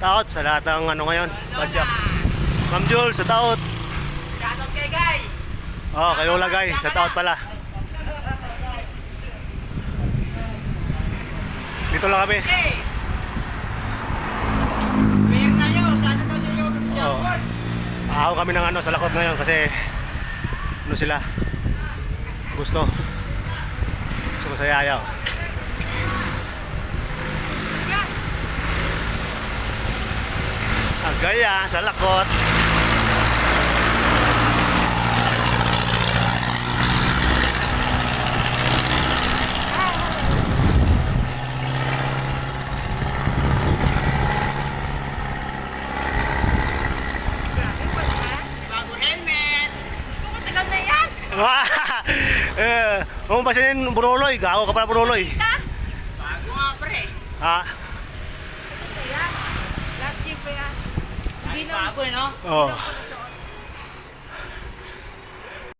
Taot sa lahat ng ano ngayon. Padyak. Ma'am Jules, sa taot. Shoutout kay Guy. Oh, kay Lola Guy, sa taot pala. Dito lang kami. Hey! Mayor tayo. Sana daw sa iyo. Oo. Aaw kami ng ano sa lakot ngayon kasi ano sila? Gusto ko sa yayaw. Ang gaya sa lakot. Bago helmet. Gusto ko tagal na yan. Huwag mo pasinin buruloy. Gago ka pala buruloy. Bago nga pre. Ha? Last year pa yan. Hindi lang Bago eh no? Oh.